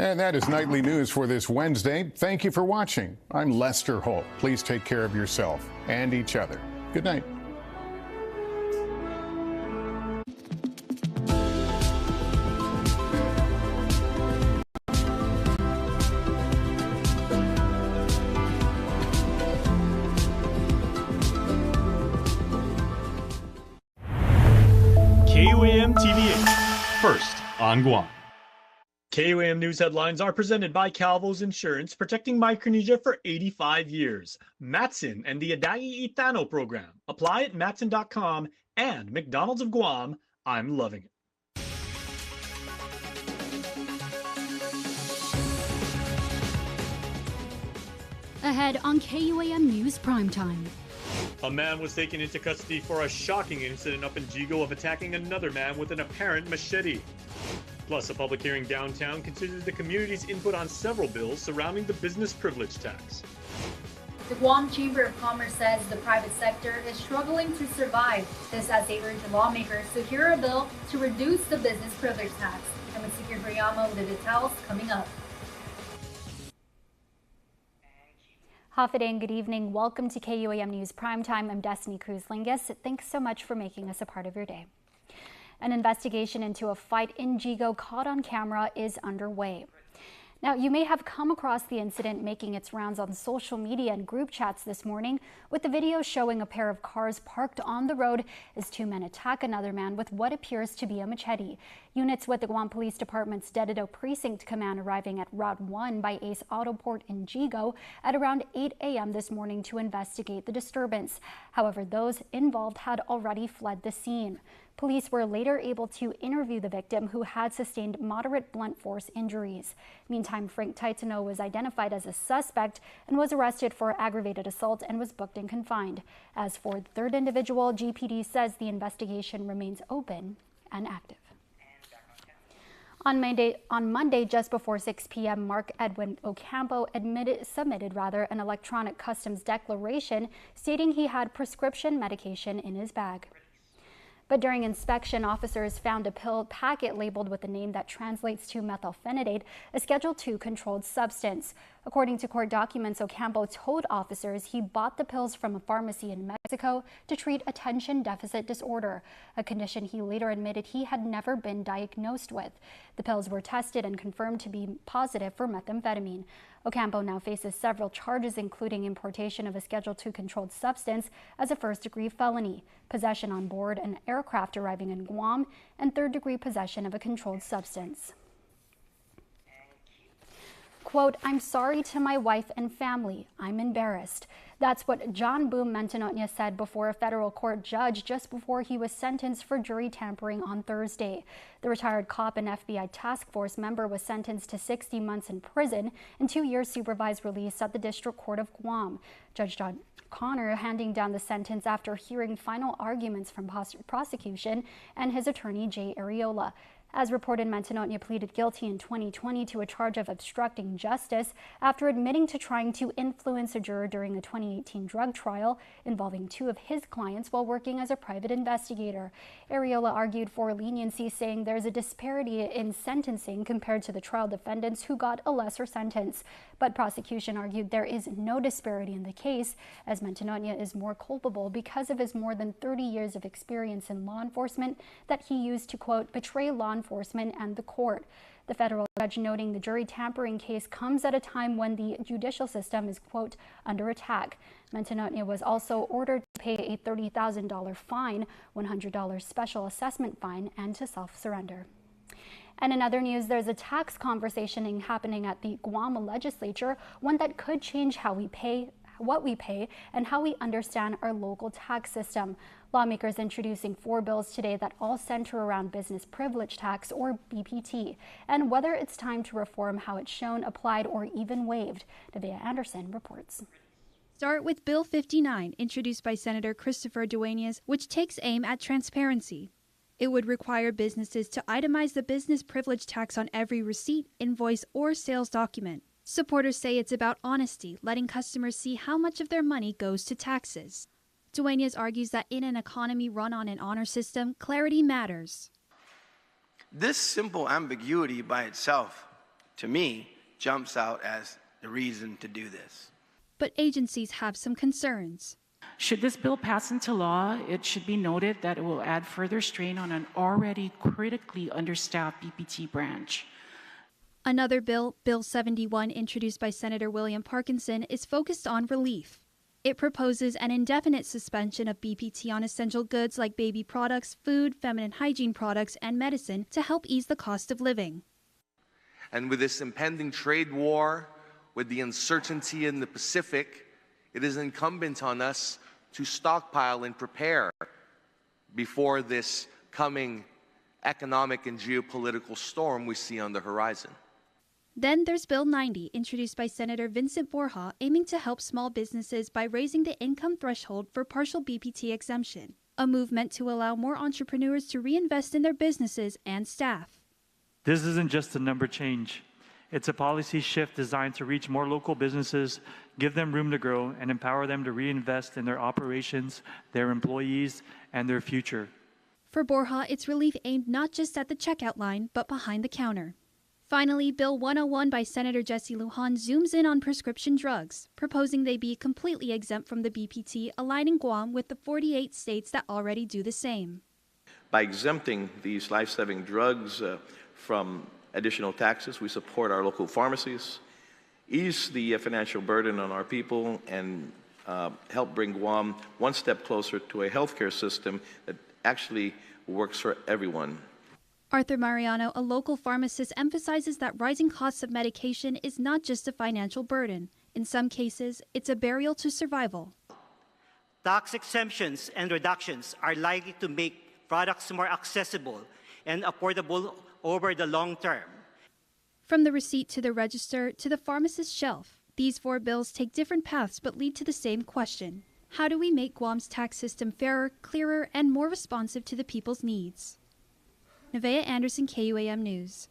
And that is nightly news for this Wednesday. Thank you for watching. I'm Lester Holt. Please take care of yourself and each other. Good night. KUAM TV8, first on Guam. KUAM News headlines are presented by Calvo's Insurance, protecting Micronesia for 85 years. Matson and the Adai Itano program. Apply at matson.com and McDonald's of Guam. I'm loving it. Ahead on KUAM News Primetime. A man was taken into custody for a shocking incident up in Yigo of attacking another man with an apparent machete. Plus, a public hearing downtown considers the community's input on several bills surrounding the business privilege tax. The Guam Chamber of Commerce says the private sector is struggling to survive. This as they urge lawmakers to hear a bill to reduce the business privilege tax. I'm with Sikir Briyama with the details coming up. Hafide and good evening. Welcome to KUAM News Primetime. I'm Destiny Cruz-Lingus. Thanks so much for making us a part of your day. An investigation into a fight in Yigo caught on camera is underway. Now, you may have come across the incident making its rounds on social media and group chats this morning, with the video showing a pair of cars parked on the road as two men attack another man with what appears to be a machete. Units with the Guam Police Department's Dededo Precinct Command arriving at Route 1 by Ace Autoport in Yigo at around 8 a.m. this morning to investigate the disturbance. However, those involved had already fled the scene. Police were later able to interview the victim, who had sustained moderate blunt force injuries. Meantime, Frank Taitano was identified as a suspect and was arrested for aggravated assault and was booked and confined. As for the third individual, GPD says the investigation remains open and active. On Monday, just before 6 p.m., Mark Edwin Ocampo submitted an electronic customs declaration stating he had prescription medication in his bag. But during inspection, officers found a pill packet labeled with a name that translates to methylphenidate, a Schedule II controlled substance. According to court documents, Ocampo told officers he bought the pills from a pharmacy in Mexico to treat attention deficit disorder, a condition he later admitted he had never been diagnosed with. The pills were tested and confirmed to be positive for methamphetamine. Ocampo now faces several charges, including importation of a Schedule II controlled substance as a first-degree felony, possession on board an aircraft arriving in Guam, and third-degree possession of a controlled substance. Quote, "I'm sorry to my wife and family. I'm embarrassed." That's what John Boom Mantanona said before a federal court judge just before he was sentenced for jury tampering on Thursday. The retired cop and FBI task force member was sentenced to 60 months in prison and 2 years supervised release at the District Court of Guam. Judge John Connor handing down the sentence after hearing final arguments from prosecution and his attorney Jay Areola. As reported, Mantanona pleaded guilty in 2020 to a charge of obstructing justice after admitting to trying to influence a juror during a 2018 drug trial involving two of his clients while working as a private investigator. Areola argued for leniency, saying there's a disparity in sentencing compared to the trial defendants who got a lesser sentence. But prosecution argued there is no disparity in the case, as Mantanona is more culpable because of his more than 30 years of experience in law enforcement that he used to, quote, betray law enforcement and the court. The federal judge noting the jury tampering case comes at a time when the judicial system is, quote, under attack. Mantanona was also ordered to pay a $30,000 fine, $100 special assessment fine, and to self-surrender. And in other news, there's a tax conversation happening at the Guam legislature, one that could change how we pay, what we pay, and how we understand our local tax system. Lawmakers introducing 4 bills today that all center around business privilege tax, or BPT, and whether it's time to reform how it's shown, applied, or even waived. Nevaeh Anderson reports. Start with Bill 59, introduced by Senator Christopher Dueñas, which takes aim at transparency. It would require businesses to itemize the business privilege tax on every receipt, invoice, or sales document. Supporters say it's about honesty, letting customers see how much of their money goes to taxes. Dueñas argues that in an economy run on an honor system, clarity matters. This simple ambiguity by itself to me, jumps out as the reason to do this. But agencies have some concerns. Should this bill pass into law, it should be noted that it will add further strain on an already critically understaffed BPT branch. Another bill, Bill 71, introduced by Senator William Parkinson, is focused on relief. It proposes an indefinite suspension of BPT on essential goods like baby products, food, feminine hygiene products, and medicine to help ease the cost of living. And with this impending trade war, with the uncertainty in the Pacific, it is incumbent on us to stockpile and prepare before this coming economic and geopolitical storm we see on the horizon. Then there's Bill 90, introduced by Senator Vincent Borja, aiming to help small businesses by raising the income threshold for partial BPT exemption, a move meant to allow more entrepreneurs to reinvest in their businesses and staff. This isn't just a number change. It's a policy shift designed to reach more local businesses, give them room to grow, and empower them to reinvest in their operations, their employees, and their future. For Borja, it's relief aimed not just at the checkout line, but behind the counter. Finally, Bill 101 by Senator Jesse Lujan zooms in on prescription drugs, proposing they be completely exempt from the BPT, aligning Guam with the 48 states that already do the same. By exempting these life-saving drugs from additional taxes, we support our local pharmacies, ease the financial burden on our people, and help bring Guam one step closer to a healthcare system that actually works for everyone. Arthur Mariano, a local pharmacist, emphasizes that rising costs of medication is not just a financial burden. In some cases, it's a burial to survival. Tax exemptions and reductions are likely to make products more accessible and affordable over the long term. From the receipt to the register to the pharmacist's shelf, these 4 bills take different paths but lead to the same question. How do we make Guam's tax system fairer, clearer, and more responsive to the people's needs? Nevaeh Anderson, KUAM News.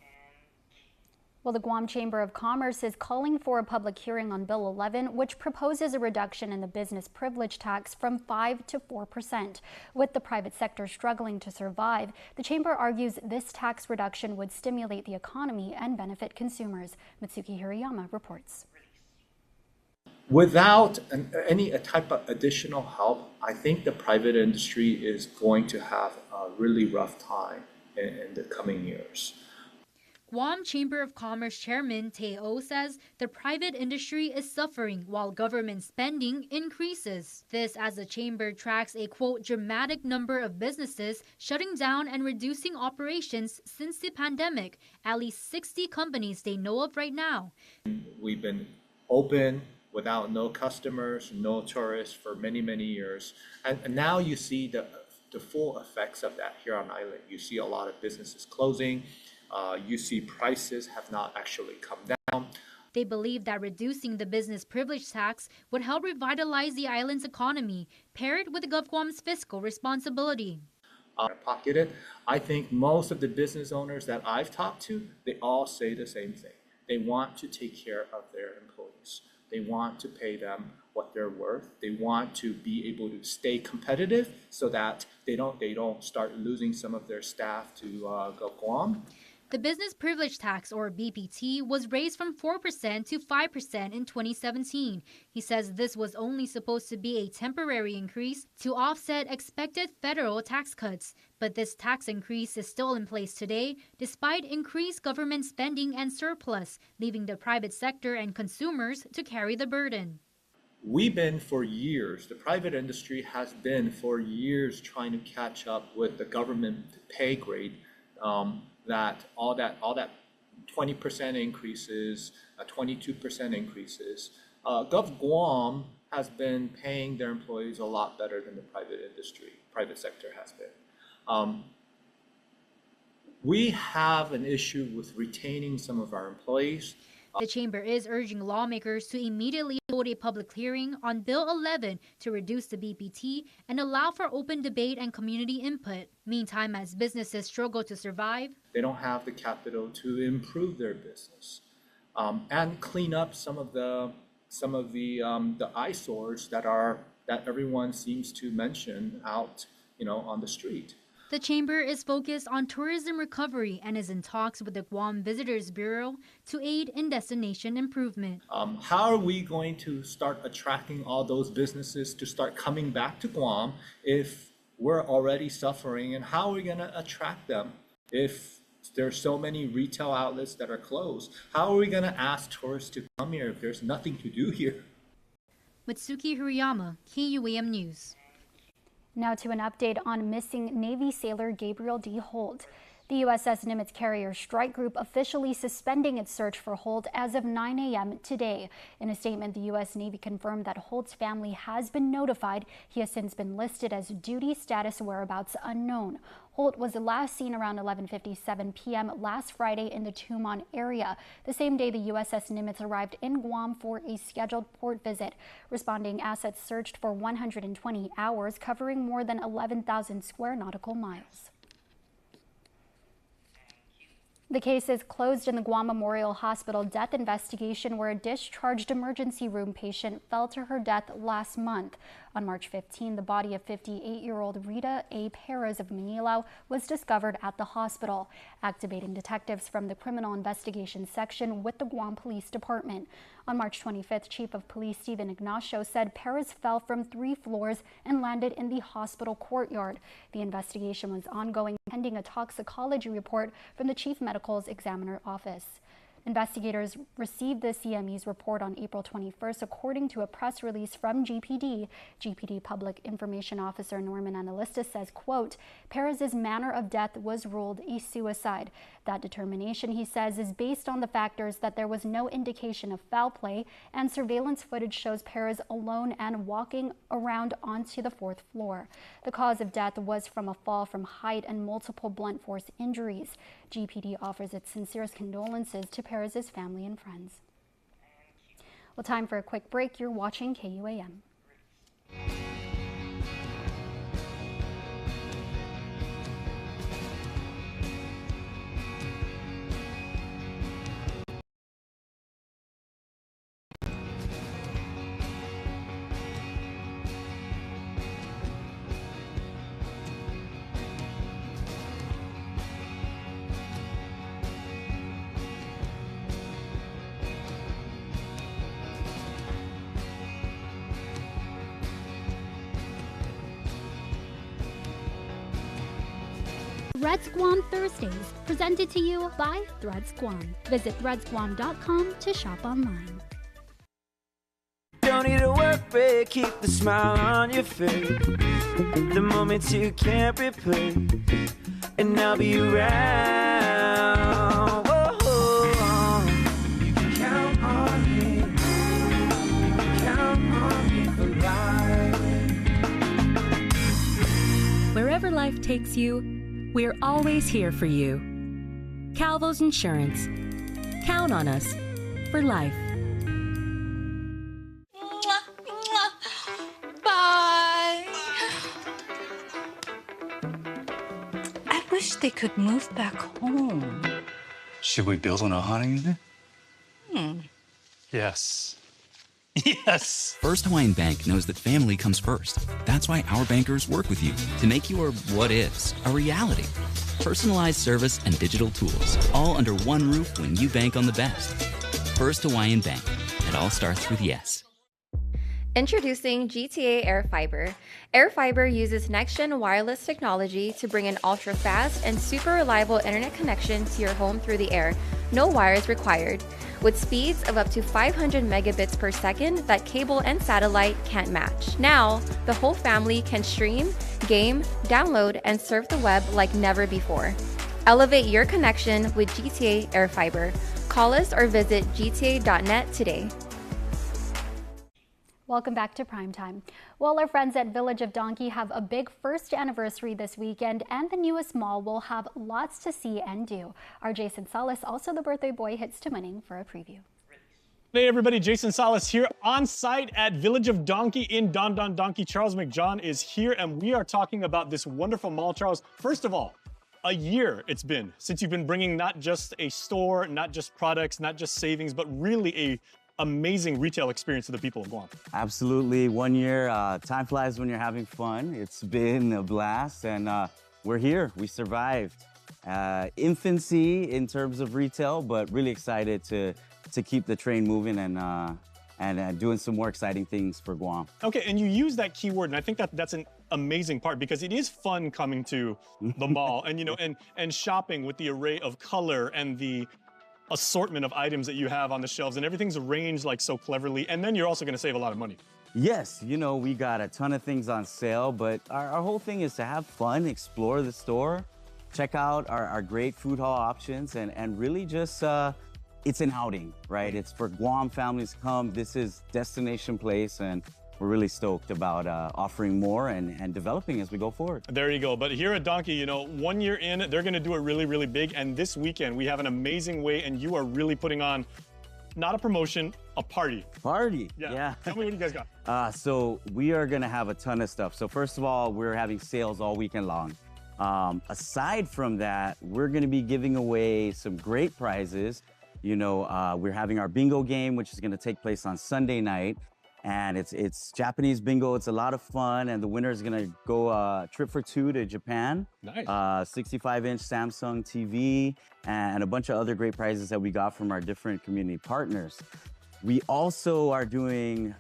Well, the Guam Chamber of Commerce is calling for a public hearing on Bill 11, which proposes a reduction in the business privilege tax from 5% to 4%. With the private sector struggling to survive, the chamber argues this tax reduction would stimulate the economy and benefit consumers. Mitsuki Hirayama reports. Without any type of additional help, I think the private industry is going to have a really rough time in the coming years. Guam Chamber of Commerce Chairman Teo says the private industry is suffering while government spending increases. This as the chamber tracks a, quote, dramatic number of businesses shutting down and reducing operations since the pandemic. At least 60 companies they know of right now. We've been open without no customers, no tourists for many, many years. And now you see the full effects of that here on island. You see a lot of businesses closing. You see prices have not actually come down. They believe that reducing the business privilege tax would help revitalize the island's economy, paired with GovGuam's fiscal responsibility. Pocket it. I think most of the business owners that I've talked to, they all say the same thing. They want to take care of their employees. They want to pay them what they're worth. They want to be able to stay competitive so that they don't start losing some of their staff to GovGuam. The business privilege tax, or BPT, was raised from 4% to 5% in 2017. He says this was only supposed to be a temporary increase to offset expected federal tax cuts. But this tax increase is still in place today, despite increased government spending and surplus, leaving the private sector and consumers to carry the burden. We've been for years, the private industry has been for years trying to catch up with the government pay grade. That 20% increases, 22% increases. GovGuam has been paying their employees a lot better than the private sector has been. We have an issue with retaining some of our employees. The chamber is urging lawmakers to immediately hold a public hearing on Bill 11 to reduce the BPT and allow for open debate and community input. Meantime, as businesses struggle to survive, they don't have the capital to improve their business and clean up some of the eyesores that everyone seems to mention out, on the street. The chamber is focused on tourism recovery and is in talks with the Guam Visitors Bureau to aid in destination improvement. How are we going to start attracting all those businesses to start coming back to Guam if we're already suffering? And how are we going to attract them if there's so many retail outlets that are closed? How are we going to ask tourists to come here if there's nothing to do here? Mitsuki Hirayama, KUAM News. Now to an update on missing Navy sailor Gabriel D. Holt. The USS Nimitz Carrier Strike Group officially suspending its search for Holt as of 9 a.m. today. In a statement, the U.S. Navy confirmed that Holt's family has been notified. He has since been listed as duty status whereabouts unknown. Holt was last seen around 11:57 p.m. last Friday in the Tumon area. The same day, the USS Nimitz arrived in Guam for a scheduled port visit. Responding assets searched for 120 hours, covering more than 11,000 square nautical miles. The case is closed in the Guam Memorial Hospital death investigation, where a discharged emergency room patient fell to her death last month. On March 15, the body of 58-year-old Rita A. Perez of Manila was discovered at the hospital, activating detectives from the Criminal Investigation Section with the Guam Police Department. On March 25th, Chief of Police Stephen Ignacio said Perez fell from 3 floors and landed in the hospital courtyard. The investigation was ongoing, pending a toxicology report from the Chief Medical Examiner Office. Investigators received the CME's report on April 21st, according to a press release from GPD. GPD Public Information Officer Norman Analista says, quote, Perez's manner of death was ruled a suicide. That determination, he says, is based on the factors that there was no indication of foul play, and surveillance footage shows Perez alone and walking around onto the 4th floor. The cause of death was from a fall from height and multiple blunt force injuries. GPD offers its sincerest condolences to Perez's family and friends. Well, time for a quick break. You're watching KUAM. Threads Guam Thursdays, presented to you by Threads Guam. Visit threadsguam.com to shop online. Don't need a work break, keep the smile on your face. The moments you can't replace, and I'll be around. Whoa. You can count on me. You can count on me for life. Wherever life takes you, we're always here for you. Calvo's Insurance. Count on us for life. Bye. I wish they could move back home. Should we build on a honeymoon? Yes. Yes! First Hawaiian Bank knows that family comes first. That's why our bankers work with you to make your what ifs a reality. Personalized service and digital tools, all under one roof when you bank on the best. First Hawaiian Bank. It all starts with yes. Introducing GTA Air Fiber. Air Fiber uses next-gen wireless technology to bring an ultra-fast and super reliable internet connection to your home through the air. No wires required. With speeds of up to 500 megabits per second that cable and satellite can't match. Now, the whole family can stream, game, download, and surf the web like never before. Elevate your connection with GTA Air Fiber. Call us or visit gta.net today. Welcome back to Primetime. Well, our friends at Village of Donki have a big first anniversary this weekend, and the newest mall will have lots to see and do. Our Jason Salas, also the birthday boy, hits to winning for a preview. Hey everybody, Jason Salas here on site at Village of Donki in Don Donki. Charles McJohn is here, and we are talking about this wonderful mall. Charles, first of all, a year it's been since you've been bringing not just a store, not just products, not just savings, but really a amazing retail experience to the people of Guam. Absolutely. 1 year. Time flies when you're having fun. It's been a blast, and we're here. We survived. Infancy in terms of retail, but really excited to keep the train moving and doing some more exciting things for Guam. Okay, and you use that keyword, and I think that's an amazing part because it is fun coming to the mall and and shopping with the array of color and the assortment of items that you have on the shelves, and everything's arranged like so cleverly, and then you're also going to save a lot of money. Yes, we got a ton of things on sale, but our whole thing is to have fun, explore the store, check out our great food hall options, and really just, it's an outing, right? It's for Guam families to come. This is destination place, and we're really stoked about offering more and developing as we go forward. There you go. But here at Donki, 1 year in, they're going to do it really, really big. And this weekend, we have an amazing way, and you are really putting on not a promotion, a party. Party, yeah. Tell me what you guys got. So we are going to have a ton of stuff. So first of all, we're having sales all weekend long. Aside from that, we're going to be giving away some great prizes. We're having our bingo game, which is going to take place on Sunday night. And it's Japanese bingo. It's a lot of fun. And the winner is going to go trip for 2 to Japan. Nice. 65-inch Samsung TV and a bunch of other great prizes that we got from our different community partners. We also are doing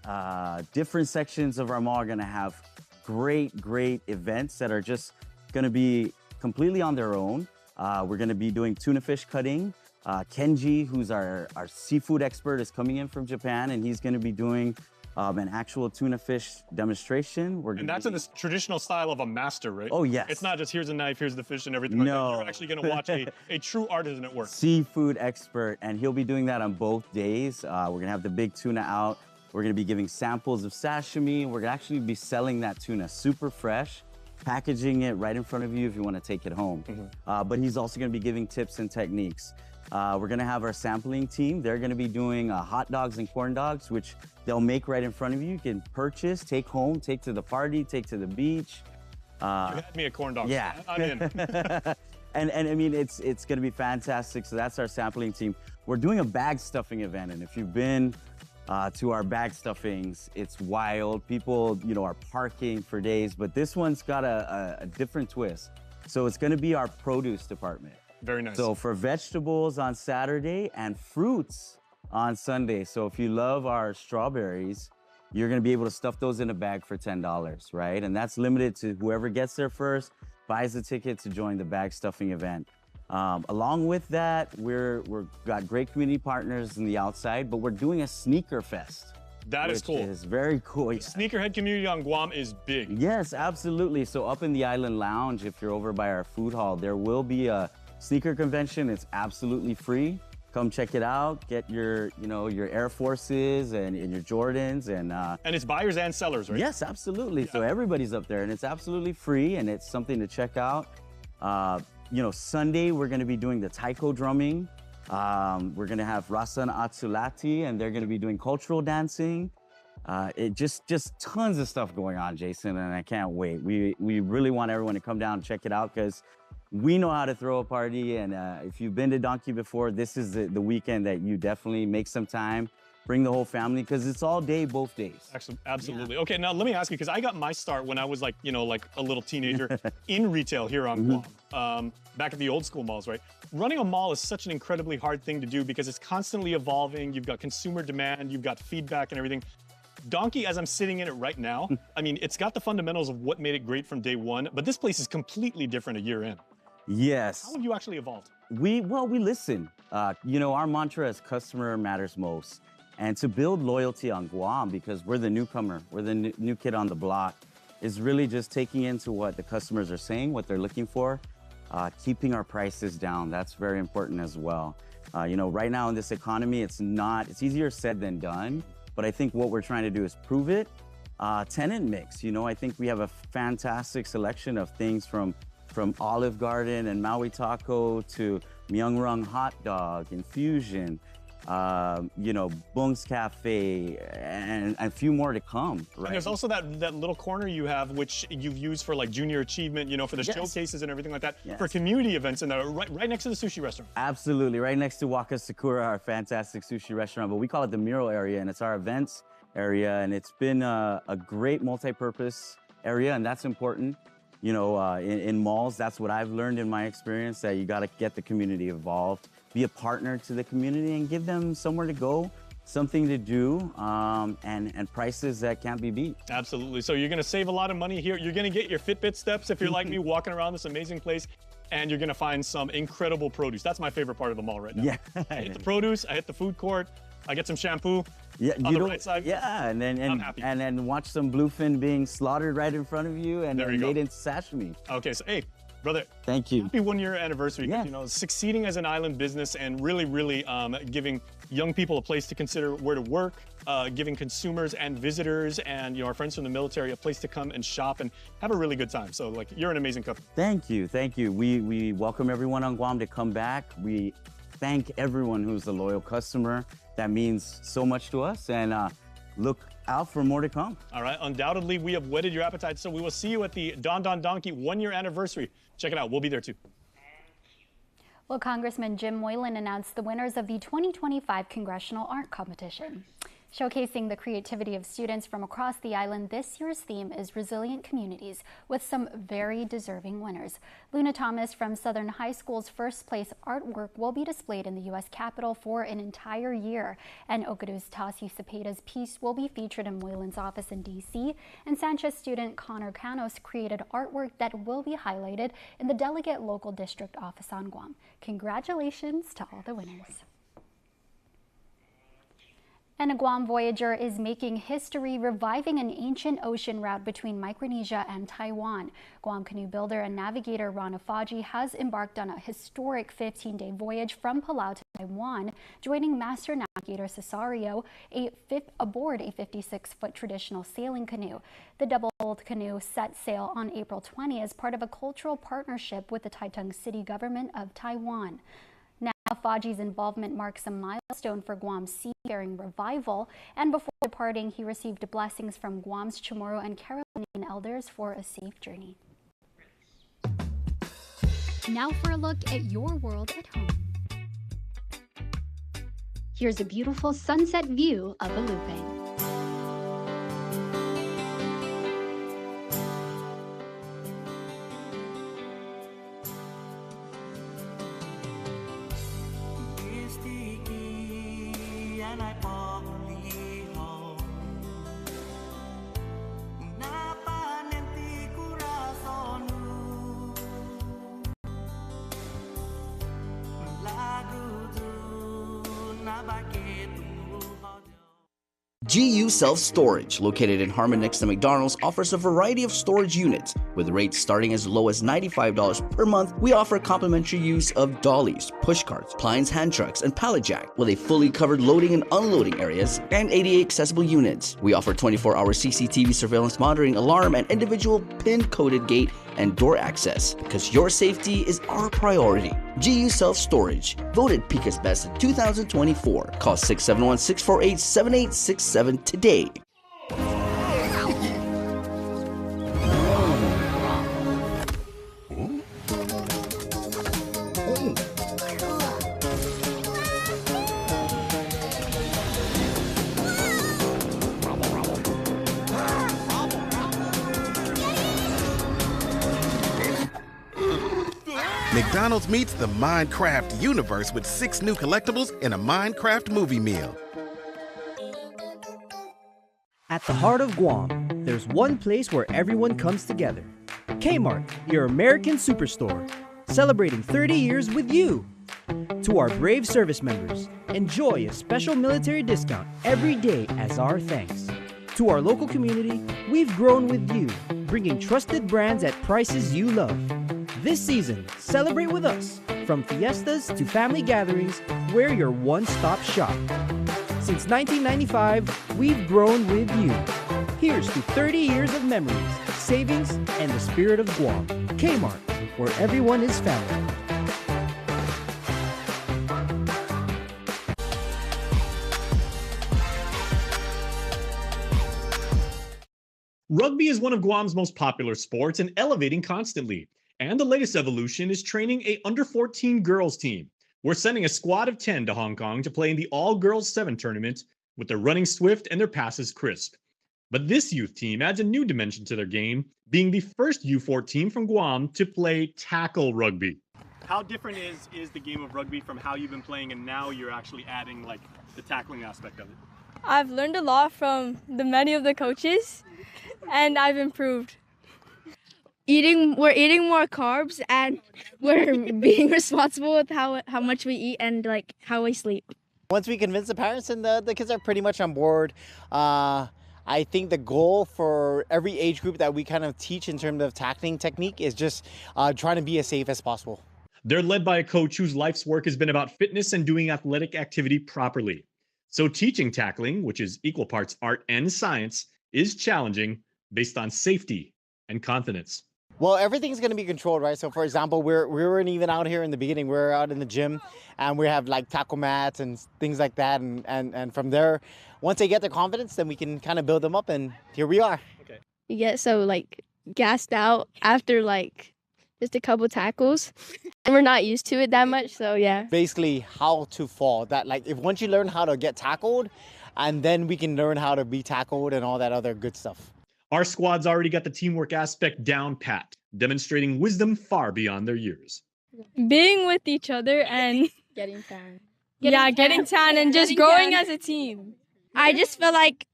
different sections of our mall are going to have great events that are just going to be completely on their own. We're going to be doing tuna fish cutting. Kenji, who's our seafood expert, is coming in from Japan, and he's going to be doing an actual tuna fish demonstration. And that's in the traditional style of a master, right? Oh, yes. It's not just here's a knife, here's the fish and everything No. like that. You're actually going to watch a true artisan at work. Seafood expert, and he'll be doing that on both days. We're going to have the big tuna out. We're going to be giving samples of sashimi. We're going to actually be selling that tuna super fresh, packaging it right in front of you if you want to take it home. But he's also going to be giving tips and techniques. We're going to have our sampling team. They're going to be doing hot dogs and corn dogs, which they'll make right in front of you. You can purchase, take home, take to the party, take to the beach. You had me a corn dog. Yeah. I'm in. and I mean, it's going to be fantastic. So that's our sampling team. We're doing a bag stuffing event. And if you've been to our bag stuffings, it's wild. People, are parking for days. But this one's got a different twist. So it's going to be our produce department. Very nice. So for vegetables on Saturday and fruits on Sunday. So if you love our strawberries, you're going to be able to stuff those in a bag for $10, right? And that's limited to whoever gets there first, buys the ticket to join the bag stuffing event. Along with that, we've got great community partners in the outside, but we're doing a sneaker fest. That is cool. It's very cool. The sneakerhead community on Guam is big. Yes, absolutely. So up in the Island Lounge, if you're over by our food hall, there will be a sneaker convention. It's absolutely free. Come check it out. Get your Air Forces and your Jordans and it's buyers and sellers, right? Yes, absolutely. Yeah. So everybody's up there, and it's absolutely free, and it's something to check out. Sunday we're going to be doing the taiko drumming. We're going to have Rasa and Atsulati, and they're going to be doing cultural dancing. It just tons of stuff going on, Jason, and I can't wait. We really want everyone to come down and check it out because we know how to throw a party, and if you've been to Donki before, this is the weekend that you definitely make some time, bring the whole family, because it's all day, both days. Absolutely. Yeah. Okay, now let me ask you, because I got my start when I was like a little teenager in retail here on Guam, back at the old school malls, right? Running a mall is such an incredibly hard thing to do because it's constantly evolving. You've got consumer demand, you've got feedback and everything. Donki, as I'm sitting in it right now, I mean, it's got the fundamentals of what made it great from day one, but this place is completely different a year in. Yes. How have you actually evolved? We listen. Our mantra is customer matters most. And to build loyalty on Guam, because we're the newcomer, we're the new kid on the block, is really just taking into what the customers are saying, what they're looking for, keeping our prices down. That's very important as well. Right now in this economy, it's easier said than done. But I think what we're trying to do is prove it. Tenant mix, I think we have a fantastic selection of things from Olive Garden and Maui Taco to Myeongrang Hot Dog, Infusion, Bung's Cafe, and a few more to come. Right? And there's also that little corner you have, which you've used for like junior achievement, for the showcases and everything like that, for community events, and right next to the sushi restaurant. Absolutely, right next to Waka Sakura, our fantastic sushi restaurant, but we call it the mural area, and it's our events area, and it's been a great multi-purpose area, and that's important. In malls, that's what I've learned in my experience, that you got to get the community involved, be a partner to the community, and give them somewhere to go, something to do, and prices that can't be beat. Absolutely. So you're going to save a lot of money here. You're going to get your Fitbit steps if you're like me, walking around this amazing place, and you're going to find some incredible produce. That's my favorite part of the mall right now. Yeah. I hit the produce, I hit the food court, I get some shampoo. Yeah, on the right side. Yeah, and I'm happy. then watch some bluefin being slaughtered right in front of you and There you made go. into sashimi. Okay, so hey, brother. Thank you. Happy 1 year anniversary. Yeah. Succeeding as an island business and really giving young people a place to consider where to work, giving consumers and visitors and our friends from the military a place to come and shop and have a really good time. So you're an amazing company. Thank you. We welcome everyone on Guam to come back. We thank everyone who's a loyal customer. That means so much to us, and look out for more to come. All right, undoubtedly we have whetted your appetite, so we will see you at the Donki 1 year anniversary. Check it out, we'll be there too. Well, Congressman Jim Moylan announced the winners of the 2025 Congressional Art Competition. Showcasing the creativity of students from across the island, this year's theme is Resilient Communities, with some very deserving winners. Luna Thomas from Southern High School's first place artwork will be displayed in the U.S. Capitol for an entire year, and Okadu's Tasi Cepeda's piece will be featured in Moylan's office in D.C., and Sanchez student Connor Canos created artwork that will be highlighted in the Delegate Local District Office on Guam. Congratulations to all the winners. And a Guam Voyager is making history, reviving an ancient ocean route between Micronesia and Taiwan. Guam canoe builder and navigator Rana Faji has embarked on a historic 15-day voyage from Palau to Taiwan, joining master navigator Cesario aboard a 56-foot traditional sailing canoe. The double-hulled canoe set sail on April 20 as part of a cultural partnership with the Taitung City government of Taiwan. Now, Faji's involvement marks a milestone for Guam's seafaring revival, and before departing, he received blessings from Guam's Chamorro and Carolinian elders for a safe journey. Now for a look at your world at home. Here's a beautiful sunset view of Alupe. GU Self-Storage, located in Harmon next to McDonald's, offers a variety of storage units. With rates starting as low as $95 per month, we offer complimentary use of dollies, push carts, Plines hand trucks, and pallet jack, with a fully covered loading and unloading areas, and ADA accessible units. We offer 24-hour CCTV surveillance monitoring, alarm, and individual pin-coded gate and door access, because your safety is our priority. GU Self-Storage, voted Pika's Best in 2024. Call 671-648-7867 today. McDonald's meets the Minecraft universe with 6 new collectibles in a Minecraft movie meal. At the heart of Guam, there's one place where everyone comes together. Kmart, your American superstore, celebrating 30 years with you. To our brave service members, enjoy a special military discount every day as our thanks. To our local community, we've grown with you, bringing trusted brands at prices you love. This season, celebrate with us. From fiestas to family gatherings, we're your one-stop shop. Since 1995, we've grown with you. Here's to 30 years of memories, savings, and the spirit of Guam. Kmart, where everyone is family. Rugby is one of Guam's most popular sports and elevating constantly. And the latest evolution is training a under-14 girls team. We're sending a squad of 10 to Hong Kong to play in the all-girls 7 tournament with their running swift and their passes crisp. But this youth team adds a new dimension to their game, being the first U14 team from Guam to play tackle rugby. How different is the game of rugby from how you've been playing and now you're actually adding like the tackling aspect of it? I've learned a lot from many of the coaches and I've improved. We're eating more carbs and we're being responsible with how much we eat and like how we sleep. Once we convince the parents and the kids are pretty much on board, I think the goal for every age group that we kind of teach in terms of tackling technique is just trying to be as safe as possible. They're led by a coach whose life's work has been about fitness and doing athletic activity properly. So teaching tackling, which is equal parts art and science, is challenging based on safety and confidence. Well, everything's going to be controlled, right? So, for example, we weren't even out here in the beginning. We were out in the gym, and we have like tackle mats and things like that. And from there, once they get their confidence, then we can kind of build them up, and here we are. Okay. You get so like gassed out after like just a couple tackles, and we're not used to it that much. So yeah. Basically, how to fall. That like if once you learn how to get tackled, and then we can learn how to be tackled and all that other good stuff. Our squad's already got the teamwork aspect down pat, demonstrating wisdom far beyond their years. Being with each other and getting tan. Getting tan and just growing as a team. I just feel like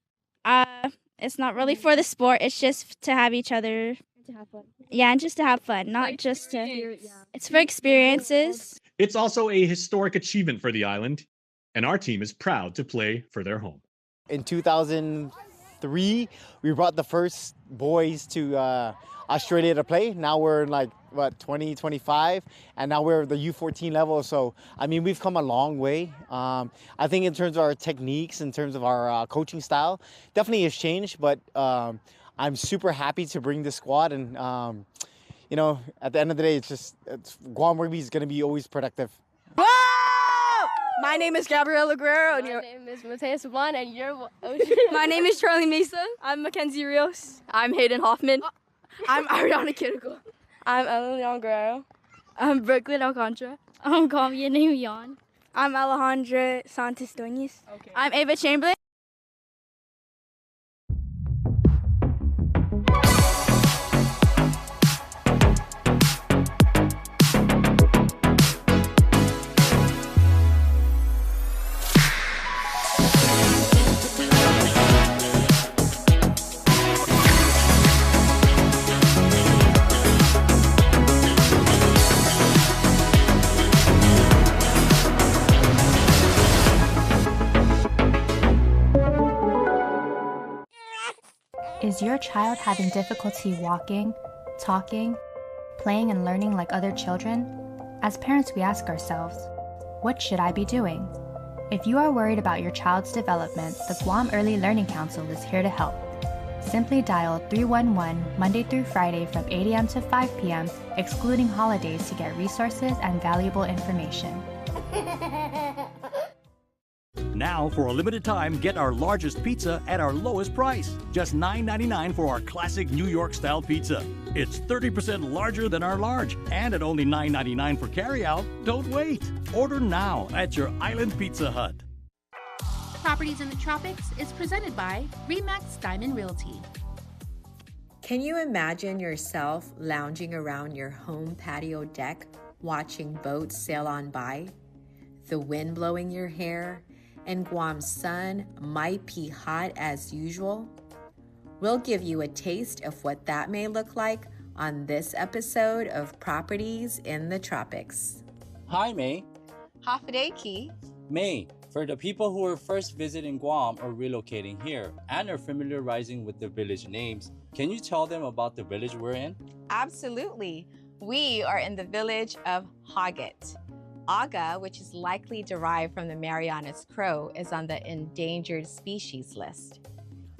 it's not really for the sport. It's just to have each other. To have fun. Yeah, and just to have fun, not like just to. It's for experiences. It's also a historic achievement for the island, and our team is proud to play for their home. In 2003, we brought the first boys to Australia to play. Now we're in like, 2025, and now we're the U14 level. So, I mean, we've come a long way. I think in terms of our techniques, in terms of our coaching style, definitely has changed, but I'm super happy to bring this squad. And, you know, at the end of the day, Guam Rugby is going to be always productive. Whoa! My name is Gabriela Guerrero. My name is Mateus Sablan, and you're... My name is Charlie Mesa. I'm Mackenzie Rios. I'm Hayden Hoffman. I'm Ariana Kittical. I'm Leon Guerrero. I'm Brooklyn Alcantara. I'm Kavya Namian. I'm Alejandra Santos Doñez. Okay. I'm Ava Chamberlain. Is your child having difficulty walking, talking, playing and learning like other children? As parents, we ask ourselves, what should I be doing? If you are worried about your child's development, the Guam Early Learning Council is here to help. Simply dial 311 Monday through Friday from 8 a.m. to 5 p.m., excluding holidays, to get resources and valuable information. Now, for a limited time, get our largest pizza at our lowest price. Just $9.99 for our classic New York-style pizza. It's 30% larger than our large, and at only $9.99 for carryout. Don't wait. Order now at your Island Pizza Hut. Properties in the Tropics is presented by RE/MAX Diamond Realty. Can you imagine yourself lounging around your home patio deck, watching boats sail on by? The wind blowing your hair, and Guam's sun might be hot as usual? We'll give you a taste of what that may look like on this episode of Properties in the Tropics. Hi, May. Hafideki. May, for the people who are first visiting Guam or relocating here and are familiarizing with the village names, can you tell them about the village we're in? Absolutely. We are in the village of Hagat. Aga, which is likely derived from the Marianas crow, is on the endangered species list.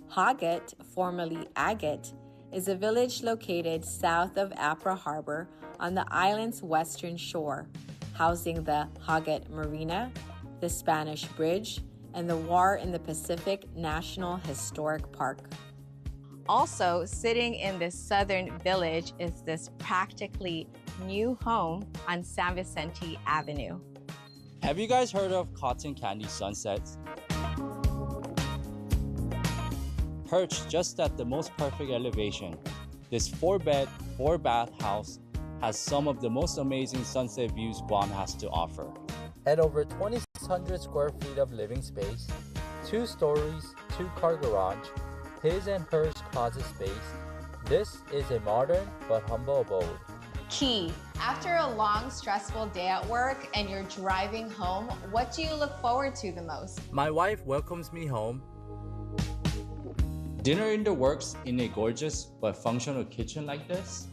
Hagat, formerly Agat, is a village located south of Apra Harbor on the island's western shore, housing the Hagat Marina, the Spanish Bridge, and the War in the Pacific National Historic Park. Also, sitting in this southern village is this practically new home on San Vicente Avenue. Have you guys heard of cotton candy sunsets? Perched just at the most perfect elevation, this 4-bed, 4-bath house has some of the most amazing sunset views Guam has to offer. At over 2,600 square feet of living space, 2 stories, 2-car garage, his and hers closet space, this is a modern but humble abode. Key. After a long, stressful day at work and you're driving home, what do you look forward to the most? My wife welcomes me home. Dinner in the works in a gorgeous but functional kitchen like this.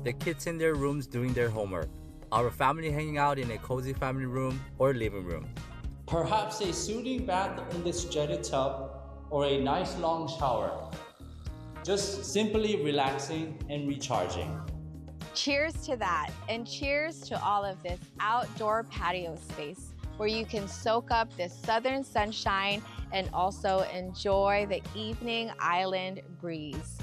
The kids in their rooms doing their homework. Our family hanging out in a cozy family room or living room. Perhaps a soothing bath in this jetted tub or a nice long shower. Just simply relaxing and recharging. Cheers to that, and cheers to all of this outdoor patio space where you can soak up this southern sunshine and also enjoy the evening island breeze.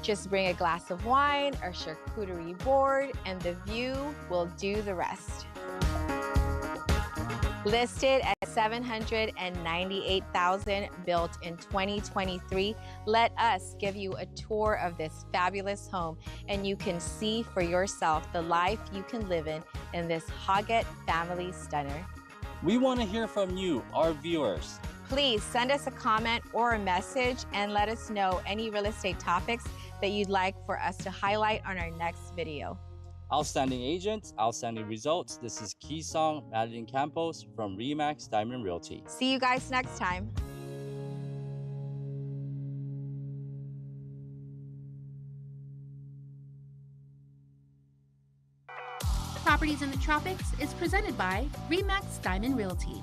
Just bring a glass of wine or charcuterie board and the view will do the rest. Listed at $798,000, built in 2023, let us give you a tour of this fabulous home and you can see for yourself the life you can live in this Hoggett family stunner. We want to hear from you, our viewers. Please send us a comment or a message and let us know any real estate topics that you'd like for us to highlight on our next video. Outstanding agents, outstanding results. This is Keysong Madeline Campos from RE/MAX Diamond Realty. See you guys next time. Properties in the Tropics is presented by RE/MAX Diamond Realty.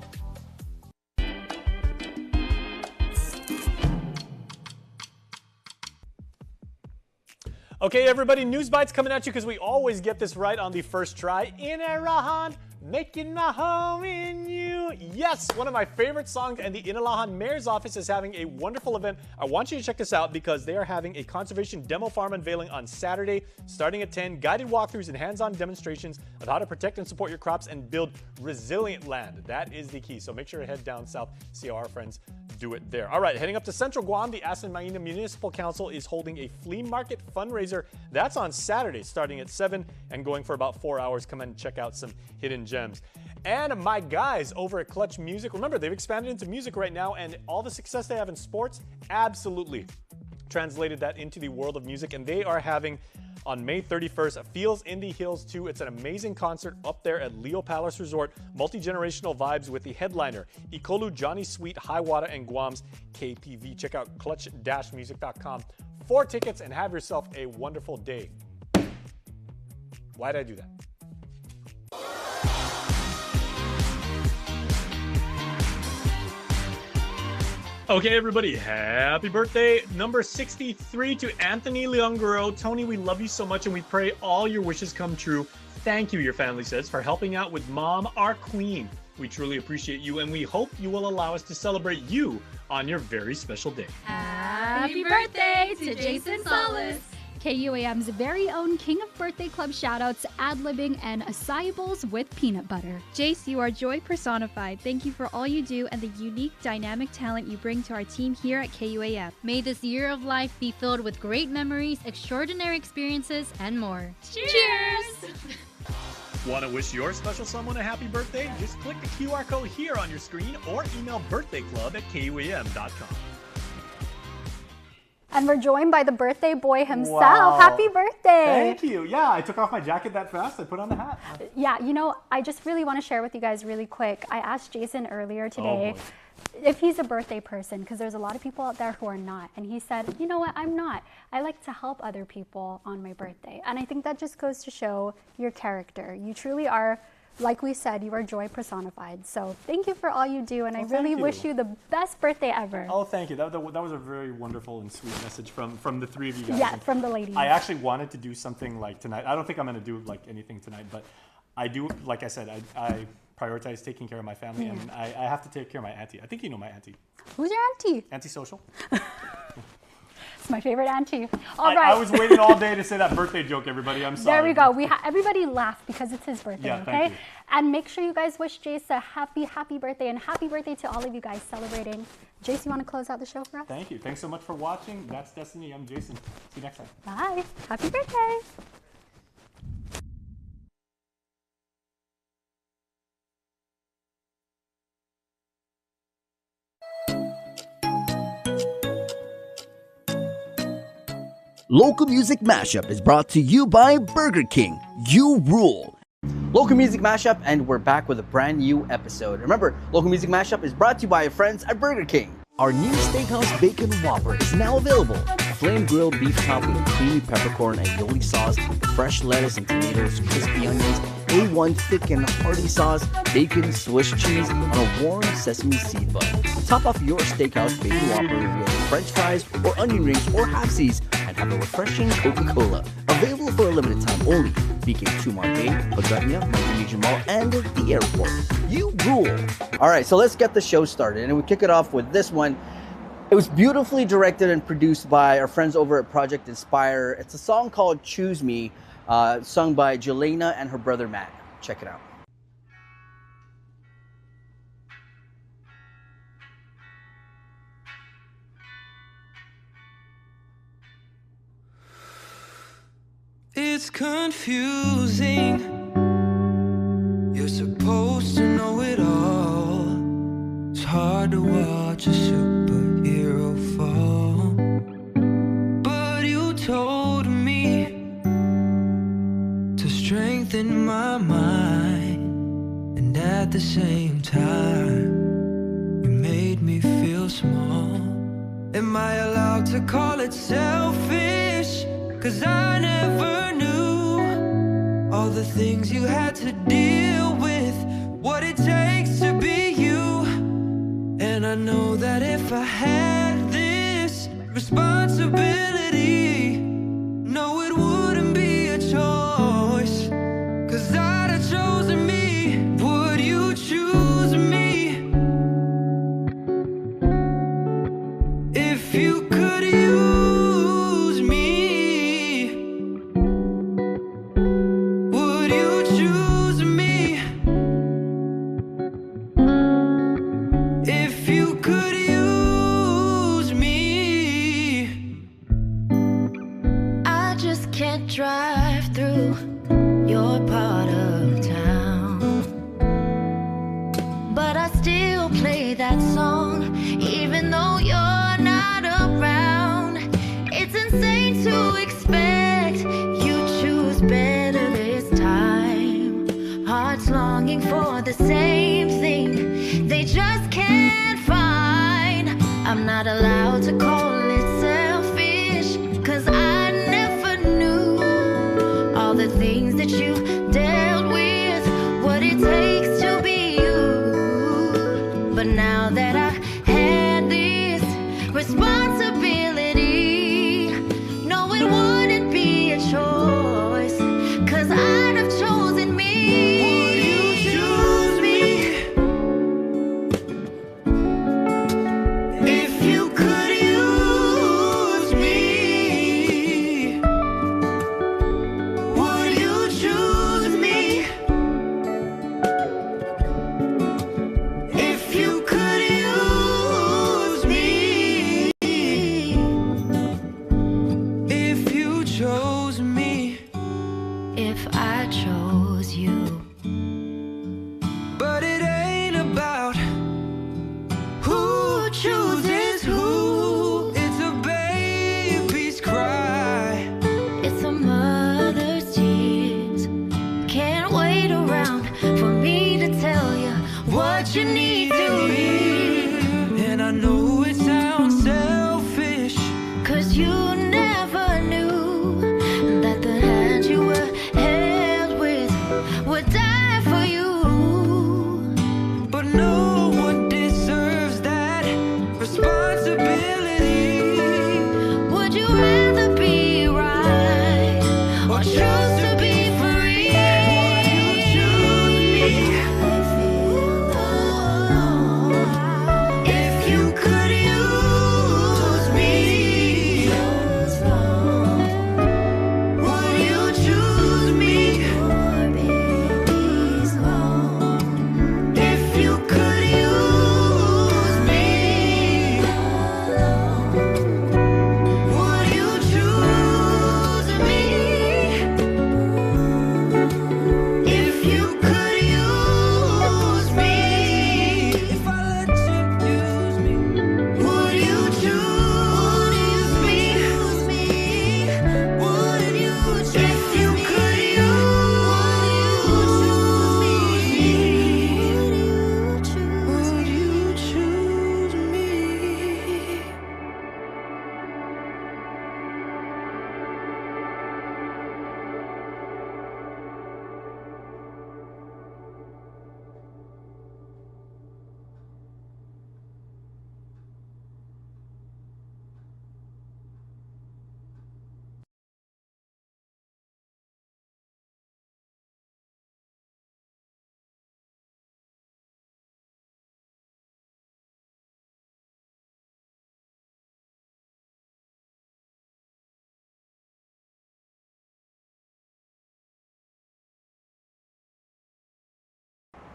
Okay, everybody, News Bites coming at you because we always get this right on the first try. In Arahan, making my home in you. Yes, one of my favorite songs, and the Inalahan Mayor's Office is having a wonderful event. I want you to check this out because they are having a conservation demo farm unveiling on Saturday, starting at 10. Guided walkthroughs and hands-on demonstrations of how to protect and support your crops and build resilient land. That is the key. So make sure to head down south, see how our friends do it there. All right, heading up to Central Guam, the Asan Maina Municipal Council is holding a flea market fundraiser. That's on Saturday, starting at 7 and going for about 4 hours. Come and check out some hidden gems. And my guys over at Clutch Music, remember, they've expanded into music right now, and all the success they have in sports, absolutely translated that into the world of music. And they are having, on May 31st, Feels in the Hills 2. It's an amazing concert up there at Leo Palace Resort. Multi-generational vibes with the headliner, Ikolu, Johnny Sweet, Hiawatha, and Guam's KPV. Check out clutch-music.com for tickets and have yourself a wonderful day. Why did I do that? Okay, everybody, happy birthday, number 63 to Anthony Leongaro. Tony, we love you so much and we pray all your wishes come true. Thank you, your family says, for helping out with Mom, our queen. We truly appreciate you and we hope you will allow us to celebrate you on your very special day. Happy birthday to Jason Solis! KUAM's very own King of Birthday Club shoutouts, ad-libbing, and acai bowls with peanut butter. Jace, you are joy personified. Thank you for all you do and the unique, dynamic talent you bring to our team here at KUAM. May this year of life be filled with great memories, extraordinary experiences, and more. Cheers! Want to wish your special someone a happy birthday? Just click the QR code here on your screen or email birthdayclub@kuam.com. And we're joined by the birthday boy himself. Wow. Happy birthday! Thank you. Yeah, I took off my jacket that fast. I put on the hat. Yeah, you know, I just really want to share with you guys really quick. I asked Jason earlier today if he's a birthday person, because there's a lot of people out there who are not. And he said, you know what, I'm not. I like to help other people on my birthday. And I think that just goes to show your character. You truly are, like we said, you are joy personified. So thank you for all you do, and I really wish you the best birthday ever. Oh, thank you. That was a very wonderful and sweet message from the three of you guys. Yeah, from the ladies. I actually wanted to do something like tonight. I don't think I'm going to do like anything tonight, but I do, like I said, I prioritize taking care of my family, and I have to take care of my auntie. I think you know my auntie. Who's your auntie? Antisocial. It's my favorite auntie. All right. I was waiting all day to say that birthday joke, everybody. I'm sorry. There we go. Everybody laugh because it's his birthday, Yeah, okay? thank you. And make sure you guys wish Jace a happy birthday, and happy birthday to all of you guys celebrating. Jace, you want to close out the show for us? Thank you. Thanks so much for watching. That's Destiny. I'm Jason. See you next time. Bye. Happy birthday. Local Music Mashup is brought to you by Burger King. You rule. Local Music Mashup, and we're back with a brand new episode. Remember, Local Music Mashup is brought to you by our friends at Burger King. Our new Steakhouse Bacon Whopper is now available. Flame grilled beef top with creamy peppercorn and aioli sauce, fresh lettuce and tomatoes, crispy onions, A1 thick and hearty sauce, bacon, Swiss cheese on a warm sesame seed bun. Top off your Steakhouse Bacon Whopper with French fries or onion rings or half-seas and have a refreshing Coca-Cola. Available for a limited time only. BK2 Monterey, Pagania, Micronesia Mall, and the airport. You rule! Alright, so let's get the show started. And we kick it off with this one. It was beautifully directed and produced by our friends over at Project Inspire. It's a song called Choose Me, sung by Jelena and her brother Matt. Check it out. It's confusing. You're supposed to know it all. It's hard to watch a superhero fall. But you told me to strengthen my mind, and at the same time you made me feel small. Am I allowed to call it selfish? 'Cause I never knew all the things you had to deal with, what it takes to be you. And I know that if I had this responsibility, no, it wouldn't be a choice. 'Cause I'd have chosen me. Would you choose me? If you could use me, would you choose me? If you could use me. I just can't drive through your part of town, but I still play that song even though you're not around. It's insane to expect you choose better this time. Hearts longing for the same thing they just can't find. I'm not allowed to call it selfish, 'cause I never knew all the things that you dealt with, what it takes to be you. But now that I had this responsibility, no, it wouldn't be a choice, 'cause I'd have chosen me. Would you choose me? If you could use me, would you choose me? If you could use me, if you chose me, if I chose you. But it ain't about who chooses who. It's a baby's cry, it's a mother's tears. Can't wait around for me to tell you what you need to hear. And I know it sounds selfish, 'cause you never knew that the hand you were held with would die for you. But no one deserves that responsibility. Would you rather be right or choose to be free? Would you choose me?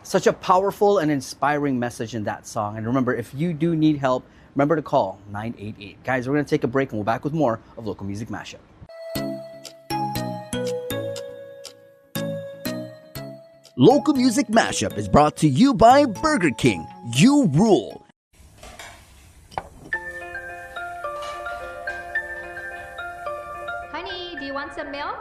Such a powerful and inspiring message in that song. And remember, if you do need help, remember to call 988. Guys, we're going to take a break and we'll be back with more of Local Music Mashup. Local Music Mashup is brought to you by Burger King. You rule. Honey, do you want some milk?